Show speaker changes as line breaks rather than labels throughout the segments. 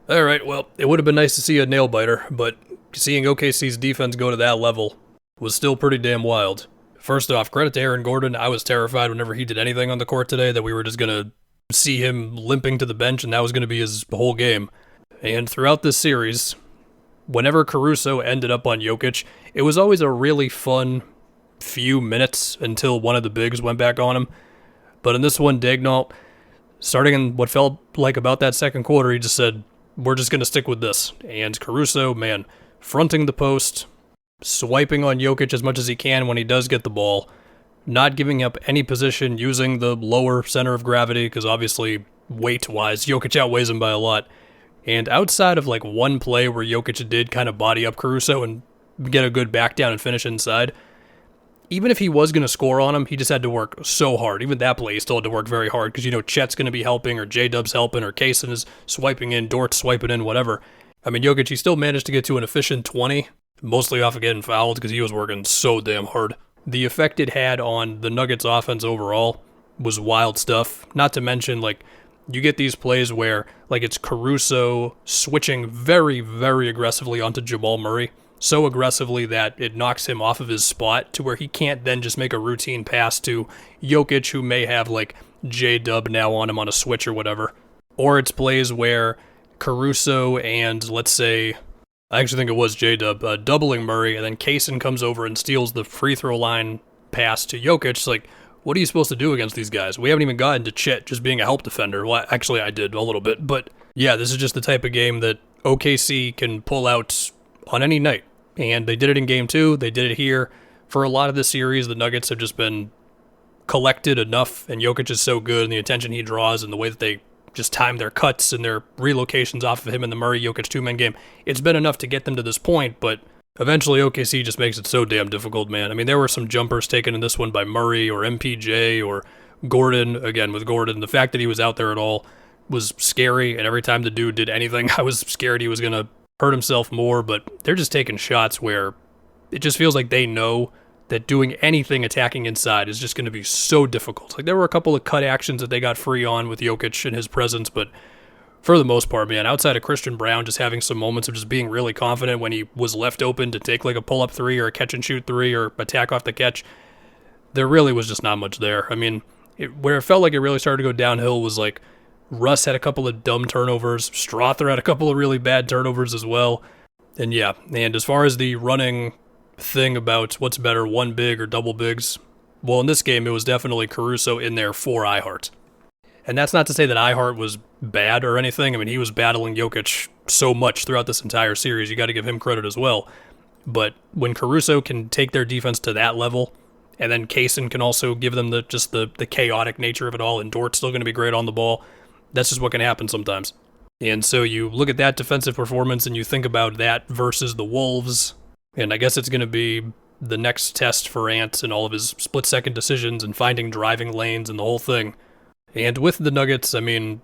All right, well, it would have been nice to see a nail biter, but seeing OKC's defense go to that level was still pretty damn wild. First off, credit to Aaron Gordon. I was terrified whenever he did anything on the court today that we were just going to see him limping to the bench and that was going to be his whole game. And throughout this series, whenever Caruso ended up on Jokic, it was always a really fun few minutes until one of the bigs went back on him. But in this one, Daignault, starting in what felt like about that second quarter, he just said, we're just going to stick with this. And Caruso, man, fronting the post, swiping on Jokic as much as he can when he does get the ball, not giving up any position, using the lower center of gravity, because obviously, weight-wise, Jokic outweighs him by a lot. And outside of like one play where Jokic did kind of body up Caruso and get a good back down and finish inside, even if he was going to score on him, he just had to work so hard. Even that play, he still had to work very hard because, Chet's going to be helping or J-Dub's helping or Kaysen is swiping in, Dort's swiping in, whatever. I mean, Jokic, he still managed to get to an efficient 20, mostly off of getting fouled because he was working so damn hard. The effect it had on the Nuggets offense overall was wild stuff. Not to mention, like, you get these plays where, like, it's Caruso switching very, very aggressively onto Jamal Murray. So aggressively that it knocks him off of his spot to where he can't then just make a routine pass to Jokic, who may have like J-Dub now on him on a switch or whatever. Or it's plays where Caruso and, let's say, I actually think it was J-Dub, doubling Murray, and then Kaysen comes over and steals the free throw line pass to Jokic. It's like, what are you supposed to do against these guys? We haven't even gotten to Chet just being a help defender. Well, actually, I did a little bit. But yeah, this is just the type of game that OKC can pull out on any night. And they did it in Game 2. They did it here. For a lot of the series, the Nuggets have just been collected enough, and Jokic is so good, and the attention he draws, and the way that they just time their cuts and their relocations off of him in the Murray-Jokic two-man game, it's been enough to get them to this point, but eventually OKC just makes it so damn difficult, man. I mean, there were some jumpers taken in this one by Murray or MPJ or Gordon. Again, with Gordon, the fact that he was out there at all was scary, and every time the dude did anything, I was scared he was going to hurt himself more, but they're just taking shots where it just feels like they know that doing anything attacking inside is just going to be so difficult. Like, there were a couple of cut actions that they got free on with Jokic in his presence, but for the most part, man, outside of Christian Brown just having some moments of just being really confident when he was left open to take like a pull-up three or a catch-and-shoot three or attack off the catch, there really was just not much there. I mean, where it felt like it really started to go downhill was like Russ had a couple of dumb turnovers. Strother had a couple of really bad turnovers as well. And yeah, and as far as the running thing about what's better, one big or double bigs, well, in this game, it was definitely Caruso in there for Ihart. And that's not to say that Ihart was bad or anything. I mean, he was battling Jokic so much throughout this entire series. You got to give him credit as well. But when Caruso can take their defense to that level, and then Kaysen can also give them the chaotic nature of it all, and Dort's still going to be great on the ball, that's just what can happen sometimes. And so you look at that defensive performance and you think about that versus the Wolves, and I guess it's going to be the next test for Ant and all of his split-second decisions and finding driving lanes and the whole thing. And with the Nuggets, I mean,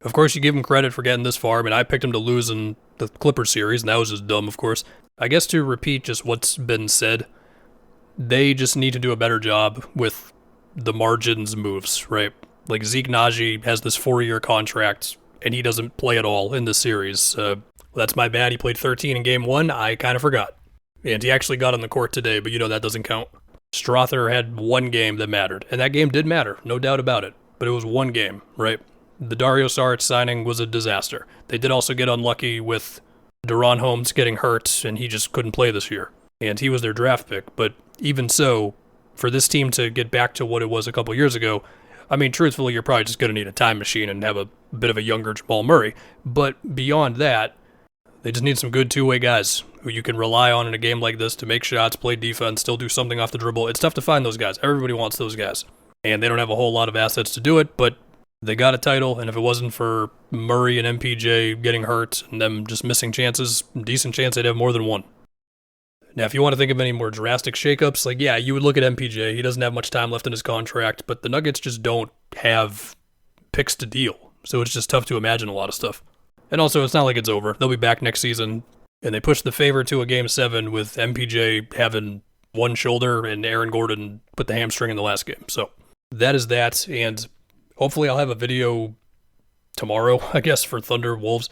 of course you give him credit for getting this far. I mean, I picked him to lose in the Clippers series, and that was just dumb, of course. I guess to repeat just what's been said, they just need to do a better job with the margins moves, right? Like, Zeke Naji has this 4-year contract, and he doesn't play at all in this series. That's my bad. He played 13 in Game 1. I kind of forgot. And he actually got on the court today, but that doesn't count. Strother had one game that mattered, and that game did matter, no doubt about it. But it was one game, right? The Dario Saric signing was a disaster. They did also get unlucky with Deron Holmes getting hurt, and he just couldn't play this year. And he was their draft pick. But even so, for this team to get back to what it was a couple years ago, I mean, truthfully, you're probably just going to need a time machine and have a bit of a younger Jamal Murray. But beyond that, they just need some good two-way guys who you can rely on in a game like this to make shots, play defense, still do something off the dribble. It's tough to find those guys. Everybody wants those guys. And they don't have a whole lot of assets to do it, but they got a title, and if it wasn't for Murray and MPJ getting hurt and them just missing chances, decent chance they'd have more than one. Now, if you want to think of any more drastic shakeups, like, yeah, you would look at MPJ. He doesn't have much time left in his contract, but the Nuggets just don't have picks to deal, so it's just tough to imagine a lot of stuff. And also, it's not like it's over. They'll be back next season, and they pushed the favor to a Game 7 with MPJ having one shoulder and Aaron Gordon put the hamstring in the last game. So that is that, and hopefully I'll have a video tomorrow, I guess, for Thunder Wolves.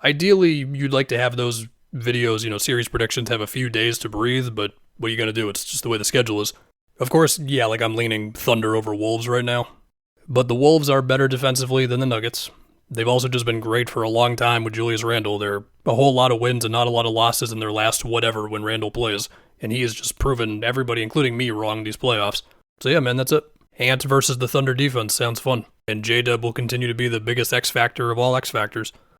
Ideally, you'd like to have those videos, series predictions have a few days to breathe, but what are you going to do? It's just the way the schedule is. Of course, yeah, like I'm leaning Thunder over Wolves right now. But the Wolves are better defensively than the Nuggets. They've also just been great for a long time with Julius Randle. They're a whole lot of wins and not a lot of losses in their last whatever when Randle plays. And he has just proven everybody, including me, wrong these playoffs. So yeah, man, that's it. Ant versus the Thunder defense sounds fun. And J-Dub will continue to be the biggest X factor of all X factors.